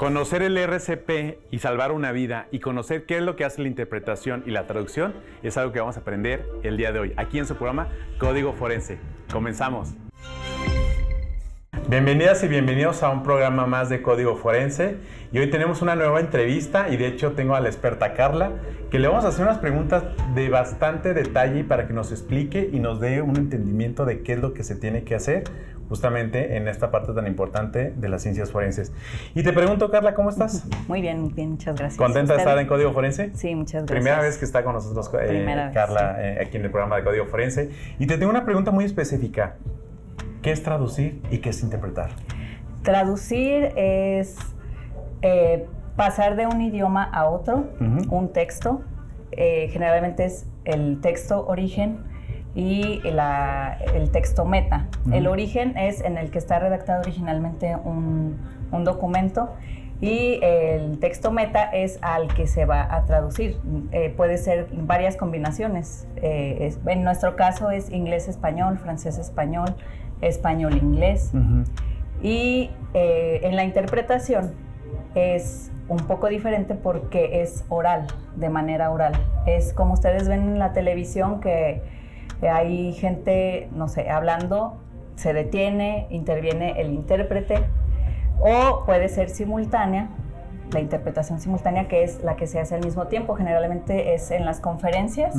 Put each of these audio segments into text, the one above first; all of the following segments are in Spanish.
Conocer el RCP y salvar una vida y conocer qué es lo que hace la interpretación y la traducción es algo que vamos a aprender el día de hoy, aquí en su programa Código Forense. Comenzamos. Bienvenidas y bienvenidos a un programa más de Código Forense. Y hoy tenemos una nueva entrevista y de hecho tengo a la experta Carla, que le vamos a hacer unas preguntas de bastante detalle para que nos explique y nos dé un entendimiento de qué es lo que se tiene que hacer justamente en esta parte tan importante de las ciencias forenses. Y te pregunto, Carla, ¿cómo estás? Muy bien, muchas gracias. ¿Contenta de estar en Código Forense? Sí, muchas gracias. Primera vez que está con nosotros Carla, sí. Aquí en el programa de Código Forense. Y te tengo una pregunta muy específica. ¿Qué es traducir y qué es interpretar? Traducir es pasar de un idioma a otro, un texto. Generalmente es el texto origen y el texto meta. El origen es en el que está redactado originalmente un documento y el texto meta es al que se va a traducir. Puede ser varias combinaciones. En nuestro caso es inglés-español, francés-español, español-inglés. Y en la interpretación es un poco diferente porque es oral, de manera oral. Es como ustedes ven en la televisión que hay gente, no sé, hablando, se detiene, interviene el intérprete, o puede ser simultánea, la interpretación simultánea, que es la que se hace al mismo tiempo. Generalmente es en las conferencias,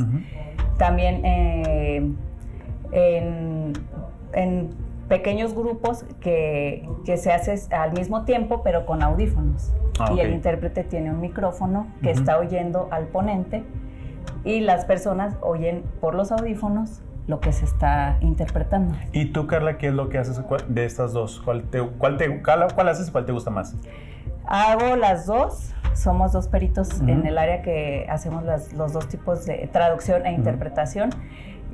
también en pequeños grupos que se hace al mismo tiempo, pero con audífonos. Y el intérprete tiene un micrófono que está oyendo al ponente y las personas oyen por los audífonos lo que se está interpretando. ¿Y tú, Carla, qué es lo que haces de estas dos? ¿Cuál haces y cuál te gusta más? Hago las dos. Somos dos peritos en el área que hacemos los dos tipos de traducción e interpretación.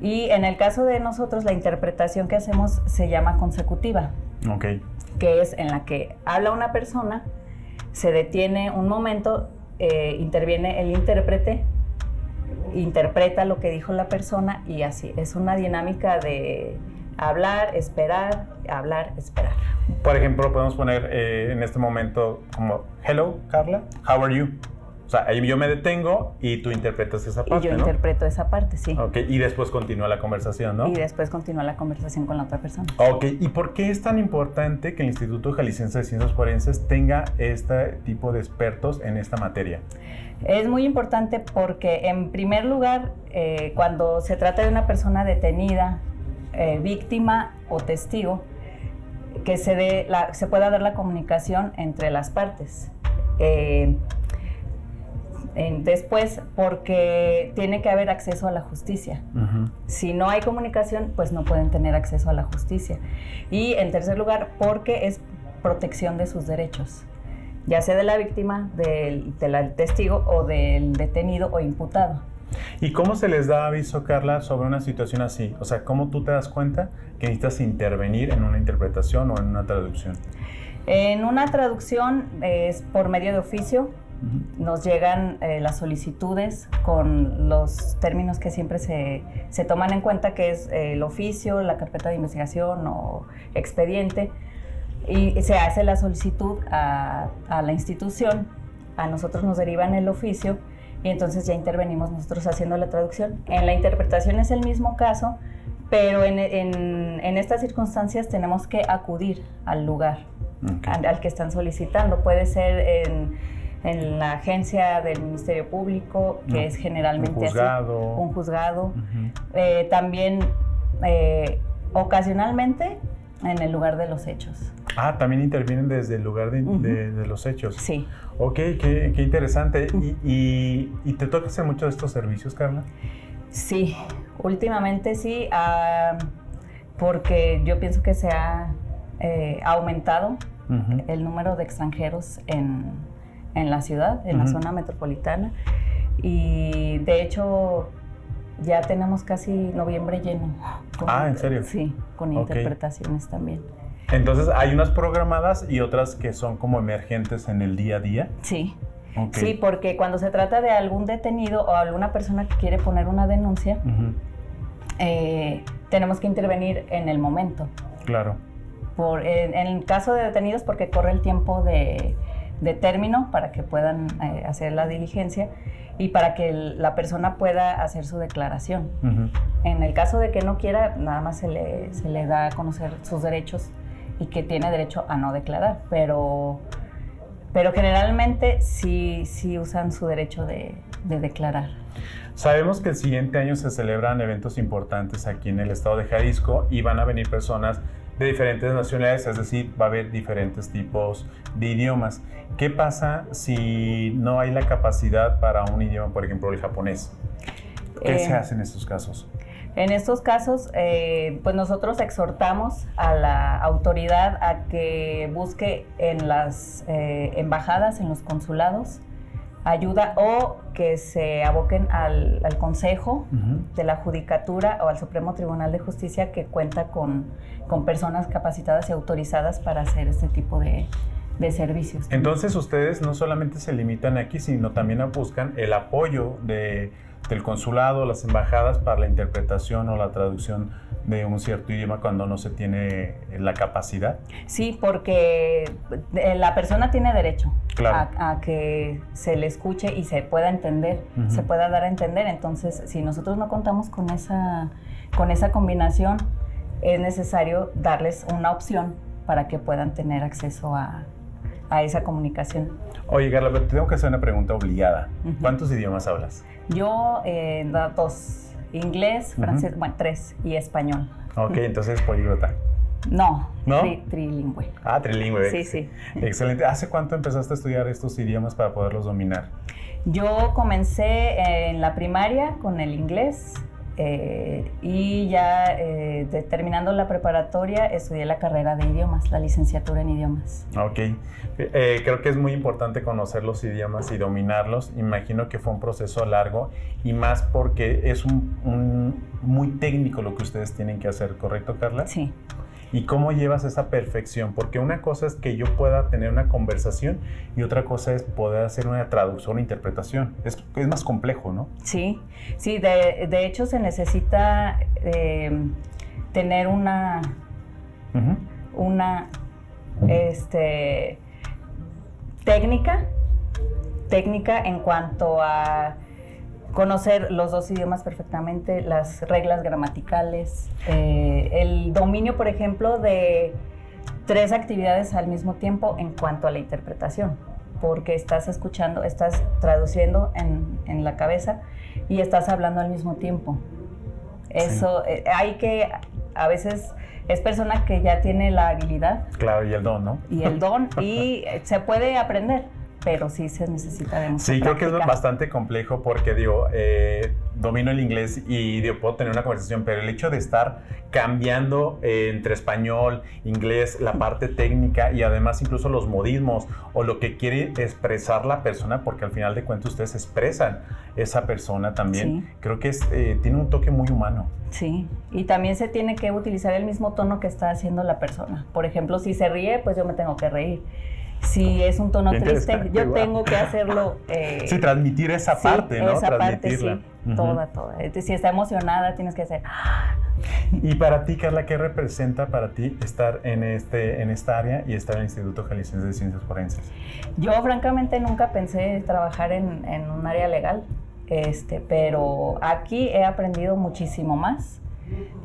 Y en el caso de nosotros, la interpretación que hacemos se llama consecutiva, que es en la que habla una persona, se detiene un momento, interviene el intérprete, interpreta lo que dijo la persona y así. Es una dinámica de hablar, esperar, hablar, esperar. Por ejemplo, podemos poner en este momento como, hello, Carla, how are you? O sea, ahí yo me detengo y tú interpretas esa parte, y yo interpreto esa parte, sí. Y después continúa la conversación, ¿no? Y después continúa la conversación con la otra persona. ¿Y por qué es tan importante que el Instituto Jalisciense de Ciencias Forenses tenga este tipo de expertos en esta materia? Es muy importante porque, en primer lugar, cuando se trata de una persona detenida, víctima o testigo, que se pueda dar la comunicación entre las partes. Después, porque tiene que haber acceso a la justicia. Si no hay comunicación, pues no pueden tener acceso a la justicia. Y en tercer lugar, porque es protección de sus derechos, ya sea de la víctima, del testigo o del detenido o imputado. ¿Y cómo se les da aviso, Carla, sobre una situación así? O sea, ¿cómo tú te das cuenta que necesitas intervenir en una interpretación o en una traducción? En una traducción es por medio de oficio. Nos llegan las solicitudes con los términos que siempre se toman en cuenta, que es el oficio, la carpeta de investigación o expediente, y se hace la solicitud a la institución. A nosotros nos derivan el oficio y entonces ya intervenimos nosotros haciendo la traducción. En la interpretación es el mismo caso, pero en estas circunstancias tenemos que acudir al lugar al que están solicitando. Puede ser en la agencia del Ministerio Público, que es generalmente un juzgado. También ocasionalmente en el lugar de los hechos. También intervienen desde el lugar de los hechos. Sí. Qué interesante. ¿Y te toca hacer muchos de estos servicios, Carla? Sí, últimamente sí, porque yo pienso que se ha aumentado el número de extranjeros en la ciudad, en la zona metropolitana, y de hecho ya tenemos casi noviembre lleno. ¿En serio? Sí, con interpretaciones también. Entonces, ¿hay unas programadas y otras que son como emergentes en el día a día? Sí. Sí, porque cuando se trata de algún detenido o alguna persona que quiere poner una denuncia, tenemos que intervenir en el momento. Claro. En el caso de detenidos, porque corre el tiempo de término para que puedan hacer la diligencia y para que la persona pueda hacer su declaración. Uh-huh. En el caso de que no quiera, nada más se le da a conocer sus derechos y que tiene derecho a no declarar, pero generalmente sí usan su derecho de declarar. Sabemos que el siguiente año se celebran eventos importantes aquí en el estado de Jalisco y van a venir personas de diferentes nacionalidades, es decir, va a haber diferentes tipos de idiomas. ¿Qué pasa si no hay la capacidad para un idioma, por ejemplo, el japonés? ¿Qué se hace en estos casos? En estos casos, pues nosotros exhortamos a la autoridad a que busque en las embajadas, en los consulados, ayuda o que se aboquen al Consejo uh-huh. de la Judicatura o al Supremo Tribunal de Justicia, que cuenta con personas capacitadas y autorizadas para hacer este tipo de servicios. Entonces ustedes no solamente se limitan aquí, sino también buscan el apoyo del consulado, las embajadas para la interpretación o la traducción de un cierto idioma cuando no se tiene la capacidad. Sí, porque la persona tiene derecho claro. a que se le escuche y se pueda entender, uh-huh. se pueda dar a entender. Entonces, si nosotros no contamos con esa combinación, es necesario darles una opción para que puedan tener acceso a esa comunicación. Oye, Carla, pero tengo que hacer una pregunta obligada. Uh-huh. ¿Cuántos idiomas hablas? Yo, 2. Inglés, francés, uh-huh. bueno, 3 y español. Ok, entonces políglota. No, trilingüe. Ah, trilingüe. Sí. Excelente. ¿Hace cuánto empezaste a estudiar estos idiomas para poderlos dominar? Yo comencé en la primaria con el inglés y ya terminando la preparatoria estudié la carrera de idiomas, la licenciatura en idiomas. Ok. Creo que es muy importante conocer los idiomas y dominarlos. Imagino que fue un proceso largo y más porque es muy técnico lo que ustedes tienen que hacer, ¿correcto, Carla? Sí. ¿Y cómo llevas esa perfección? Porque una cosa es que yo pueda tener una conversación y otra cosa es poder hacer una traducción, una interpretación. Es más complejo, ¿no? Sí. De hecho se necesita tener una técnica en cuanto a conocer los dos idiomas perfectamente, las reglas gramaticales, el dominio, por ejemplo, de 3 actividades al mismo tiempo en cuanto a la interpretación, porque estás escuchando, estás traduciendo en la cabeza y estás hablando al mismo tiempo. Eso, a veces es persona que ya tiene la habilidad. Claro, y el don, ¿no? Y se puede aprender. Pero sí se necesita de mucha práctica. Creo que es bastante complejo porque, domino el inglés y puedo tener una conversación, pero el hecho de estar cambiando entre español, inglés, la parte técnica y además incluso los modismos o lo que quiere expresar la persona, porque al final de cuentas ustedes expresan esa persona también, sí. Creo que tiene un toque muy humano. Sí, y también se tiene que utilizar el mismo tono que está haciendo la persona. Por ejemplo, si se ríe, pues yo me tengo que reír. Si es un tono triste, yo tengo que hacerlo. Sí, transmitir esa parte, ¿no? Esa parte, sí, uh-huh. toda. Si está emocionada, tienes que hacer. Y para ti, Carla, ¿qué representa para ti estar en esta área y estar en el Instituto Jalisciense de Ciencias Forenses? Yo, francamente, nunca pensé trabajar en un área legal, pero aquí he aprendido muchísimo más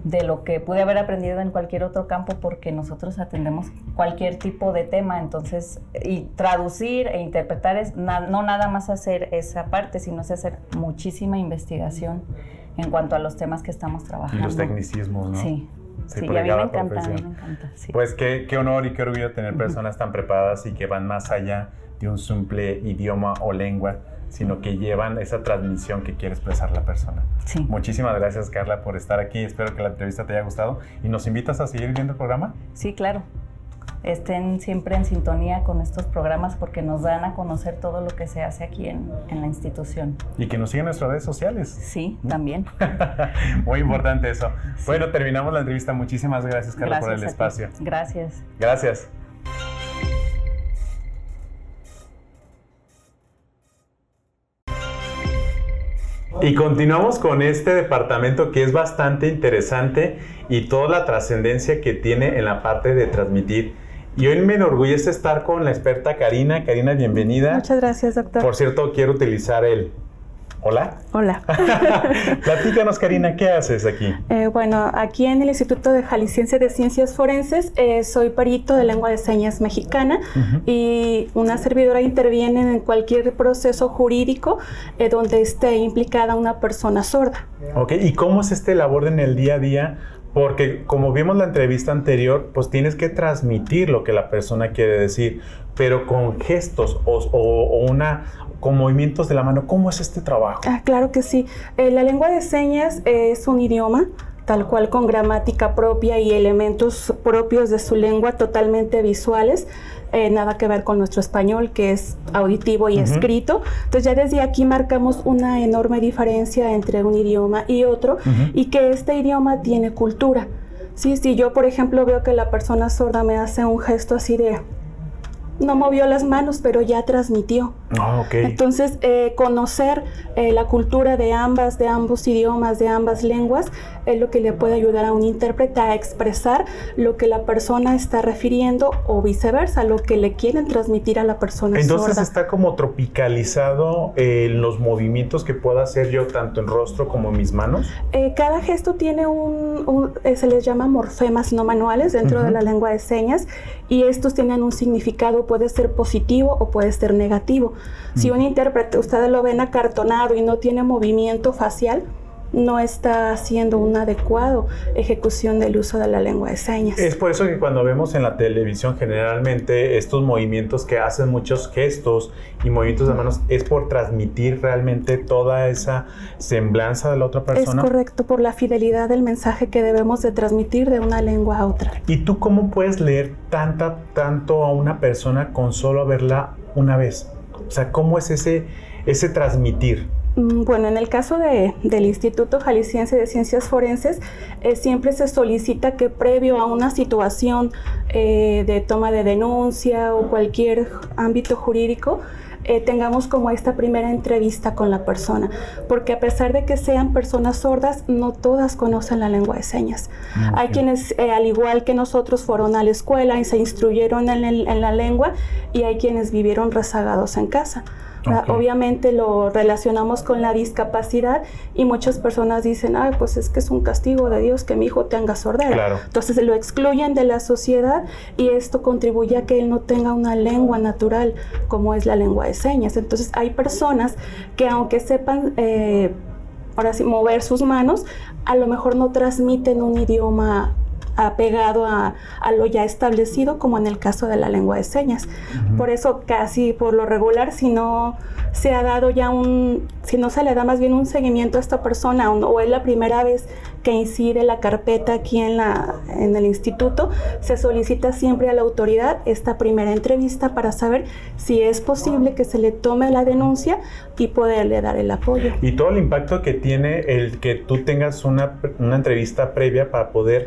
de lo que pude haber aprendido en cualquier otro campo, porque nosotros atendemos cualquier tipo de tema. Entonces, y traducir e interpretar es no nada más hacer esa parte, sino es hacer muchísima investigación en cuanto a los temas que estamos trabajando. Y los tecnicismos, ¿no? Sí, y a mí me encanta, sí. Pues qué honor y qué orgullo tener personas tan preparadas y que van más allá de un simple idioma o lengua, sino que llevan esa transmisión que quiere expresar la persona. Sí. Muchísimas gracias, Carla, por estar aquí. Espero que la entrevista te haya gustado. ¿Y nos invitas a seguir viendo el programa? Sí, claro. Estén siempre en sintonía con estos programas porque nos dan a conocer todo lo que se hace aquí en la institución. Y que nos sigan en nuestras redes sociales. Sí, también. Muy importante eso. Sí. Bueno, terminamos la entrevista. Muchísimas gracias, Carla, por el espacio. Gracias. Gracias. Y continuamos con este departamento que es bastante interesante y toda la trascendencia que tiene en la parte de transmitir Y hoy me enorgullece estar con la experta Karina. Karina, bienvenida. Muchas gracias, doctor. Por cierto, quiero utilizar el... ¿Hola? Hola. Platícanos, Karina, ¿qué haces aquí? Bueno, aquí en el Instituto de Jalisciense de Ciencias Forenses soy perito de lengua de señas mexicana y una servidora interviene en cualquier proceso jurídico donde esté implicada una persona sorda. Ok, ¿y cómo es esta labor en el día a día? Porque como vimos la entrevista anterior, pues tienes que transmitir lo que la persona quiere decir, pero con gestos con movimientos de la mano. ¿Cómo es este trabajo? Claro que sí. La lengua de señas es un idioma tal cual, con gramática propia y elementos propios de su lengua totalmente visuales. Nada que ver con nuestro español, que es auditivo y escrito. Entonces ya desde aquí marcamos una enorme diferencia entre un idioma y otro, y que este idioma tiene cultura. Sí, si yo, por ejemplo, veo que la persona sorda me hace un gesto así de... No movió las manos, pero ya transmitió. Okay. Entonces, conocer la cultura de ambos idiomas, de ambas lenguas, es lo que le puede ayudar a un intérprete a expresar lo que la persona está refiriendo o viceversa, lo que le quieren transmitir a la persona sorda. Entonces está como tropicalizado los movimientos que pueda hacer yo tanto en rostro como en mis manos. Cada gesto tiene se les llama morfemas no manuales dentro de la lengua de señas, y estos tienen un significado, puede ser positivo o puede ser negativo. Si un intérprete, ustedes lo ven acartonado y no tiene movimiento facial, no está haciendo una adecuada ejecución del uso de la lengua de señas. Es por eso que cuando vemos en la televisión generalmente estos movimientos que hacen muchos gestos y movimientos de manos, es por transmitir realmente toda esa semblanza de la otra persona. Es correcto, por la fidelidad del mensaje que debemos de transmitir de una lengua a otra. ¿Y tú cómo puedes leer tanto a una persona con solo verla una vez? O sea, ¿cómo es ese transmitir? Bueno, en el caso del Instituto Jalisciense de Ciencias Forenses, siempre se solicita que previo a una situación de toma de denuncia o cualquier ámbito jurídico, tengamos como esta primera entrevista con la persona, porque a pesar de que sean personas sordas, no todas conocen la lengua de señas. Hay quienes, al igual que nosotros, fueron a la escuela y se instruyeron en la lengua, y hay quienes vivieron rezagados en casa. Obviamente lo relacionamos con la discapacidad, y muchas personas dicen, pues es que es un castigo de Dios que mi hijo tenga sordera. Claro. Entonces lo excluyen de la sociedad, y esto contribuye a que él no tenga una lengua natural como es la lengua de señas. Entonces hay personas que, aunque sepan ahora sí mover sus manos, a lo mejor no transmiten un idioma apegado a lo ya establecido, como en el caso de la lengua de señas. Por eso, casi por lo regular, si no se ha dado ya si no se le da más bien un seguimiento a esta persona, o es la primera vez que incide la carpeta aquí en el instituto, se solicita siempre a la autoridad esta primera entrevista para saber si es posible que se le tome la denuncia y poderle dar el apoyo. Y todo el impacto que tiene el que tú tengas una entrevista previa para poder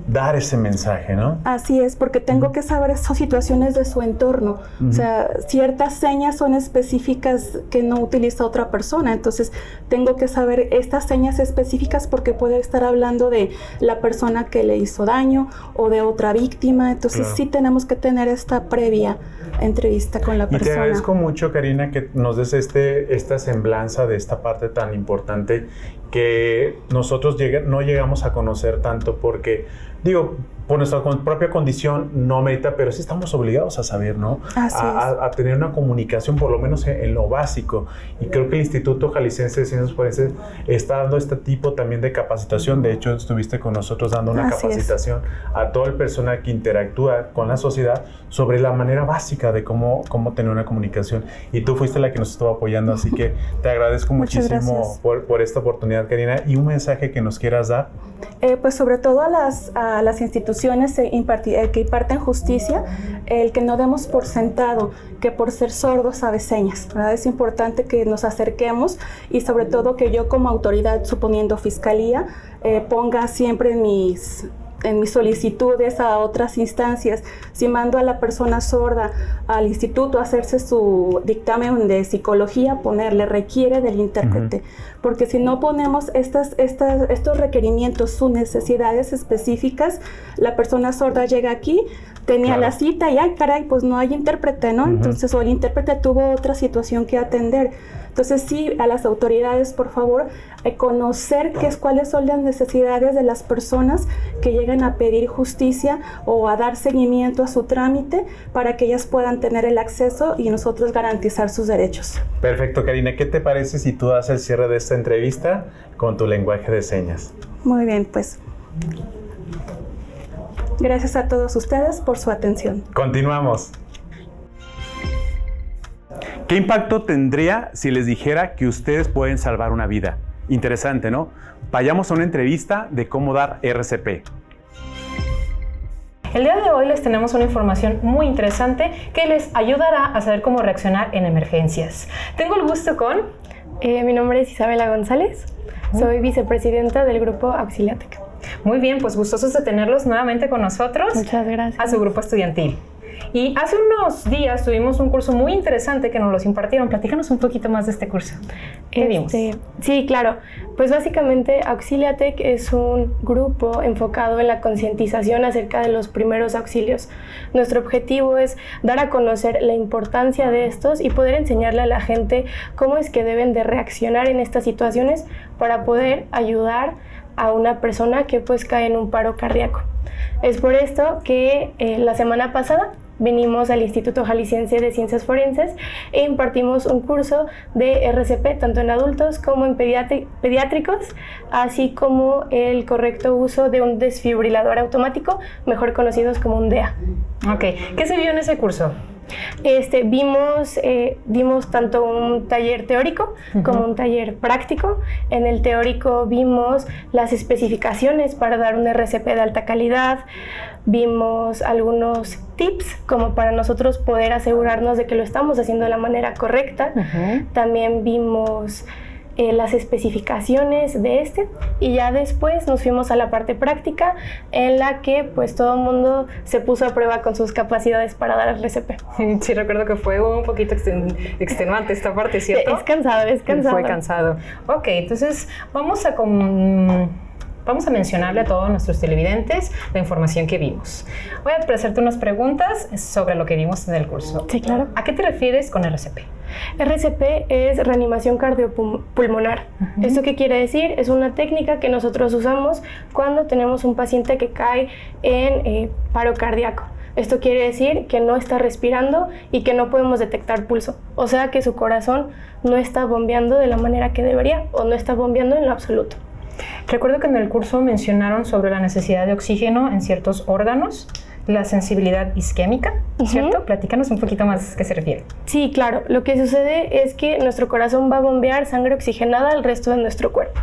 dar ese mensaje, ¿no? Así es, porque tengo que saber esas situaciones de su entorno. O sea, ciertas señas son específicas que no utiliza otra persona, entonces tengo que saber estas señas específicas, porque puede estar hablando de la persona que le hizo daño o de otra víctima. Entonces sí tenemos que tener esta previa entrevista con la persona. Y te agradezco mucho, Karina, que nos des esta semblanza de esta parte tan importante que nosotros no llegamos a conocer tanto, porque digo, por nuestra propia condición no merita, pero sí estamos obligados a saber, ¿no? A tener una comunicación, por lo menos en lo básico. Y creo que el Instituto Jalisciense de Ciencias Forenses está dando este tipo también de capacitación. De hecho, estuviste con nosotros dando una capacitación a todo el personal que interactúa con la sociedad sobre la manera básica de cómo tener una comunicación. Y tú fuiste la que nos estuvo apoyando, así que te agradezco muchísimo por esta oportunidad, Karina. Y un mensaje que nos quieras dar. Pues sobre todo a las instituciones que imparten justicia, el que no demos por sentado que por ser sordos sabe señas, ¿verdad? Es importante que nos acerquemos, y sobre todo que yo, como autoridad, suponiendo fiscalía, ponga siempre en mis solicitudes a otras instancias, si mando a la persona sorda al instituto a hacerse su dictamen de psicología, ponerle requiere del intérprete, porque si no ponemos estos requerimientos, sus necesidades específicas, la persona sorda llega aquí, tenía la cita y, ay, caray, pues no hay intérprete, ¿no? Entonces, o el intérprete tuvo otra situación que atender. Entonces, sí, a las autoridades, por favor, conocer cuáles son las necesidades de las personas que llegan a pedir justicia o a dar seguimiento a su trámite para que ellas puedan tener el acceso y nosotros garantizar sus derechos. Perfecto, Karina. ¿Qué te parece si tú das el cierre de esta entrevista con tu lenguaje de señas? Muy bien, pues. Gracias a todos ustedes por su atención. Continuamos. ¿Qué impacto tendría si les dijera que ustedes pueden salvar una vida? Interesante, ¿no? Vayamos a una entrevista de cómo dar RCP. El día de hoy les tenemos una información muy interesante que les ayudará a saber cómo reaccionar en emergencias. Tengo el gusto con... Mi nombre es Isabela González, soy vicepresidenta del grupo Auxiliatec. Muy bien, pues gustosos de tenerlos nuevamente con nosotros. Muchas gracias. A su grupo estudiantil. Y hace unos días tuvimos un curso muy interesante que nos los impartieron. Platícanos un poquito más de este curso. ¿Qué vimos? Sí, claro. Pues básicamente Auxiliatec es un grupo enfocado en la concientización acerca de los primeros auxilios. Nuestro objetivo es dar a conocer la importancia de estos y poder enseñarle a la gente cómo es que deben de reaccionar en estas situaciones para poder ayudar a una persona que pues cae en un paro cardíaco. Es por esto que la semana pasada vinimos al Instituto Jalisciense de Ciencias Forenses e impartimos un curso de RCP tanto en adultos como en pediátricos, así como el correcto uso de un desfibrilador automático, mejor conocidos como un DEA. Ok, ¿qué se vio en ese curso? Vimos tanto un taller teórico como un taller práctico. En el teórico vimos las especificaciones para dar un RCP de alta calidad, vimos algunos tips como para nosotros poder asegurarnos de que lo estamos haciendo de la manera correcta. También vimos las especificaciones de y ya después nos fuimos a la parte práctica en la que pues todo el mundo se puso a prueba con sus capacidades para dar el RCP. Sí, recuerdo que fue un poquito extenuante esta parte, ¿cierto? Es cansado. Fue cansado. Ok, entonces vamos a mencionarle a todos nuestros televidentes la información que vimos. Voy a hacerte unas preguntas sobre lo que vimos en el curso. Sí, claro. ¿A qué te refieres con RCP? RCP es reanimación cardiopulmonar. ¿Esto qué quiere decir? Es una técnica que nosotros usamos cuando tenemos un paciente que cae en paro cardíaco. Esto quiere decir que no está respirando y que no podemos detectar pulso. O sea que su corazón no está bombeando de la manera que debería o no está bombeando en lo absoluto. Recuerdo que en el curso mencionaron sobre la necesidad de oxígeno en ciertos órganos, la sensibilidad isquémica, ¿cierto? Platícanos un poquito más a qué se refiere. Sí, claro. Lo que sucede es que nuestro corazón va a bombear sangre oxigenada al resto de nuestro cuerpo.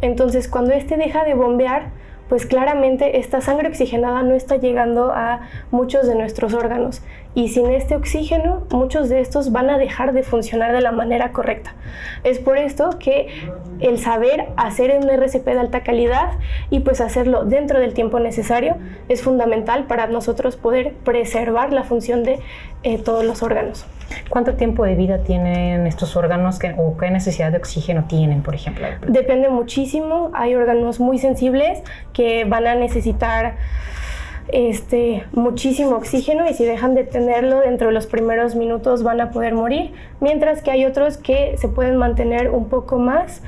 Entonces, cuando deja de bombear, pues claramente esta sangre oxigenada no está llegando a muchos de nuestros órganos y sin este oxígeno muchos de estos van a dejar de funcionar de la manera correcta. Es por esto que el saber hacer un RCP de alta calidad y pues hacerlo dentro del tiempo necesario es fundamental para nosotros poder preservar la función de todos los órganos. ¿Cuánto tiempo de vida tienen estos órganos o qué necesidad de oxígeno tienen, por ejemplo? Depende muchísimo. Hay órganos muy sensibles que van a necesitar muchísimo oxígeno y si dejan de tenerlo dentro de los primeros minutos van a poder morir, mientras que hay otros que se pueden mantener un poco más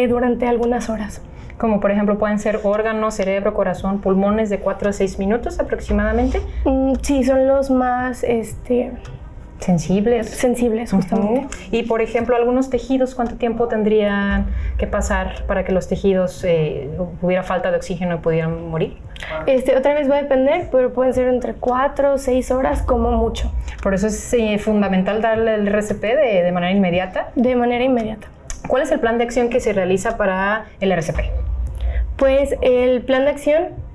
durante algunas horas. Como por ejemplo pueden ser órganos, cerebro, corazón, pulmones de 4 a 6 minutos aproximadamente. Sí, son los más sensibles justamente. Y por ejemplo, algunos tejidos, ¿cuánto tiempo tendrían que pasar para que los tejidos hubiera falta de oxígeno y pudieran morir? Otra vez va a depender, pero pueden ser entre 4 o 6 horas como mucho. Por eso es fundamental darle el RCP de manera inmediata. De manera inmediata. ¿Cuál es el plan de acción que se realiza para el RCP? Pues el plan de acción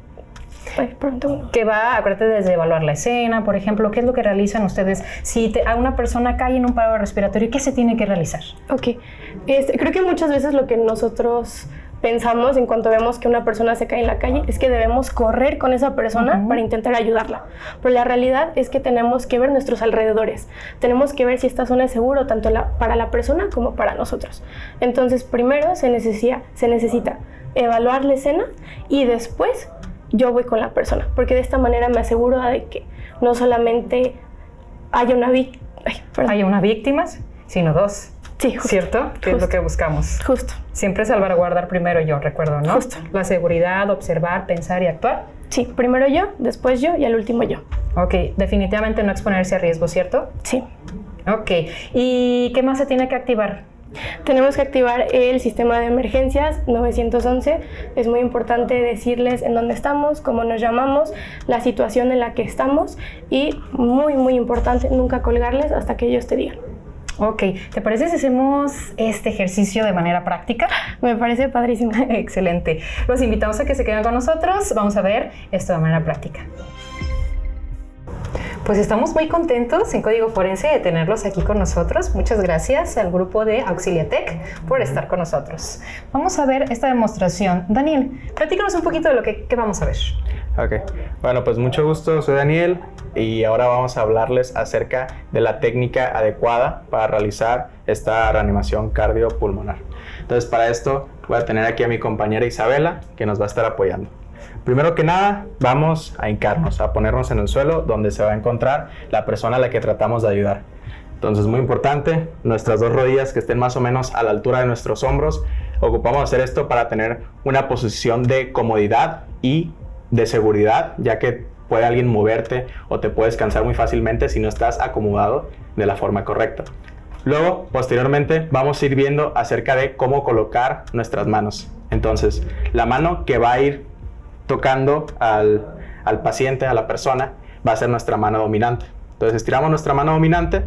que va, acuérdate, desde evaluar la escena, por ejemplo, ¿qué es lo que realizan ustedes? Si a una persona cae en un paro respiratorio, ¿qué se tiene que realizar? Ok, creo que muchas veces lo que nosotros pensamos en cuanto vemos que una persona se cae en la calle es que debemos correr con esa persona para intentar ayudarla. Pero la realidad es que tenemos que ver nuestros alrededores. Tenemos que ver si esta zona es segura tanto para la persona como para nosotros. Entonces, primero se necesita evaluar la escena y después yo voy con la persona, porque de esta manera me aseguro de que no solamente haya una víctima, sino dos. Sí, justo. ¿Cierto? Que es lo que buscamos. Justo. Siempre salvaguardar primero yo, recuerdo, ¿no? Justo. La seguridad, observar, pensar y actuar. Sí, primero yo, después yo y al último yo. Ok, definitivamente no exponerse a riesgo, ¿cierto? Sí. Ok, ¿y qué más se tiene que activar? Tenemos que activar el sistema de emergencias 911. Es muy importante decirles en dónde estamos, cómo nos llamamos, la situación en la que estamos y muy, muy importante, nunca colgarles hasta que ellos te digan. Ok, ¿te parece si hacemos este ejercicio de manera práctica? Me parece padrísimo. Excelente. Los invitamos a que se queden con nosotros. Vamos a ver esto de manera práctica. Pues estamos muy contentos en Código Forense de tenerlos aquí con nosotros. Muchas gracias al grupo de Auxiliatec por estar con nosotros. Vamos a ver esta demostración. Daniel, platícanos un poquito de lo que vamos a ver. Ok, bueno, pues mucho gusto, soy Daniel y ahora vamos a hablarles acerca de la técnica adecuada para realizar esta reanimación cardiopulmonar. Entonces, para esto voy a tener aquí a mi compañera Isabela, que nos va a estar apoyando. Primero que nada, vamos a hincarnos, a ponernos en el suelo donde se va a encontrar la persona a la que tratamos de ayudar. Entonces, muy importante, nuestras dos rodillas que estén más o menos a la altura de nuestros hombros. Ocupamos hacer esto para tener una posición de comodidad y de seguridad, ya que puede alguien moverte o te puedes cansar muy fácilmente si no estás acomodado de la forma correcta. Luego, posteriormente, vamos a ir viendo acerca de cómo colocar nuestras manos. Entonces, la mano que va a ir tocando al paciente, a la persona, va a ser nuestra mano dominante. Entonces, estiramos nuestra mano dominante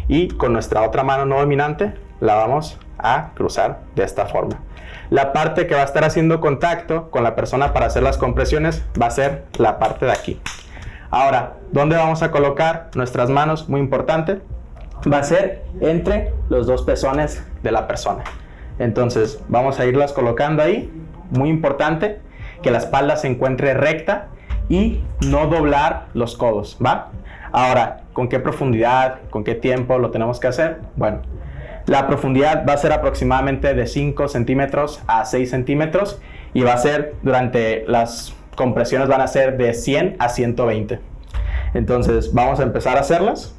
y con nuestra otra mano no dominante la vamos a cruzar de esta forma. La parte que va a estar haciendo contacto con la persona para hacer las compresiones va a ser la parte de aquí. Ahora, ¿dónde vamos a colocar nuestras manos? Muy importante, va a ser entre los dos pezones de la persona. Entonces, vamos a irlas colocando ahí. Muy importante que la espalda se encuentre recta y no doblar los codos, ¿va? Ahora, ¿con qué profundidad, con qué tiempo lo tenemos que hacer? Bueno, la profundidad va a ser aproximadamente de 5 centímetros a 6 centímetros y va a ser durante las compresiones van a ser de 100 a 120. Entonces vamos a empezar a hacerlas.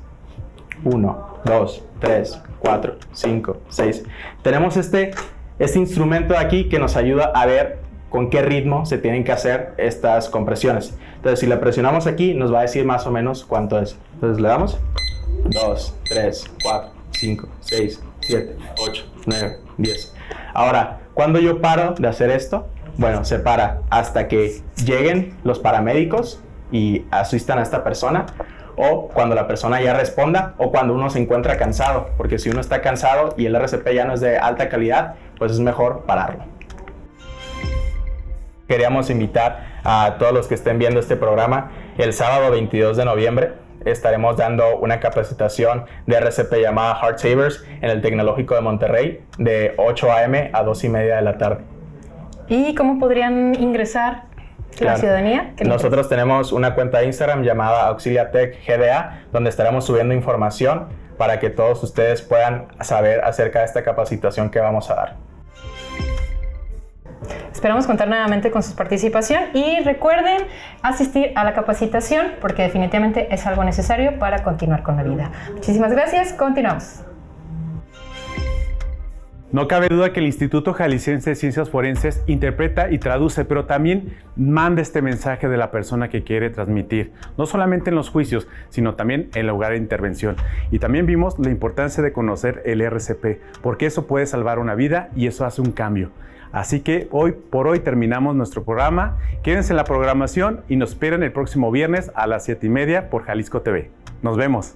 1, 2, 3, 4, 5, 6. Tenemos este instrumento de aquí que nos ayuda a ver con qué ritmo se tienen que hacer estas compresiones. Entonces si le presionamos aquí nos va a decir más o menos cuánto es. Entonces le damos 2, 3, 4, 5, 6, 7, 8, 9, 10. Ahora, ¿cuándo yo paro de hacer esto? Bueno, se para hasta que lleguen los paramédicos y asistan a esta persona, o cuando la persona ya responda, o cuando uno se encuentra cansado, porque si uno está cansado y el RCP ya no es de alta calidad, pues es mejor pararlo. Queríamos invitar a todos los que estén viendo este programa el sábado 22 de noviembre. Estaremos dando una capacitación de RCP llamada Heart Savers en el Tecnológico de Monterrey de 8 a.m. a 2:30 de la tarde. ¿Y cómo podrían ingresar la ciudadanía? Nosotros tenemos una cuenta de Instagram llamada Auxiliatec GDA, donde estaremos subiendo información para que todos ustedes puedan saber acerca de esta capacitación que vamos a dar. Esperamos contar nuevamente con su participación y recuerden asistir a la capacitación porque definitivamente es algo necesario para continuar con la vida. Muchísimas gracias, continuamos. No cabe duda que el Instituto Jalisciense de Ciencias Forenses interpreta y traduce, pero también manda este mensaje de la persona que quiere transmitir, no solamente en los juicios, sino también en el lugar de intervención. Y también vimos la importancia de conocer el RCP, porque eso puede salvar una vida y eso hace un cambio. Así que hoy por hoy terminamos nuestro programa. Quédense en la programación y nos esperan el próximo viernes a las 7:30 por Jalisco TV. Nos vemos.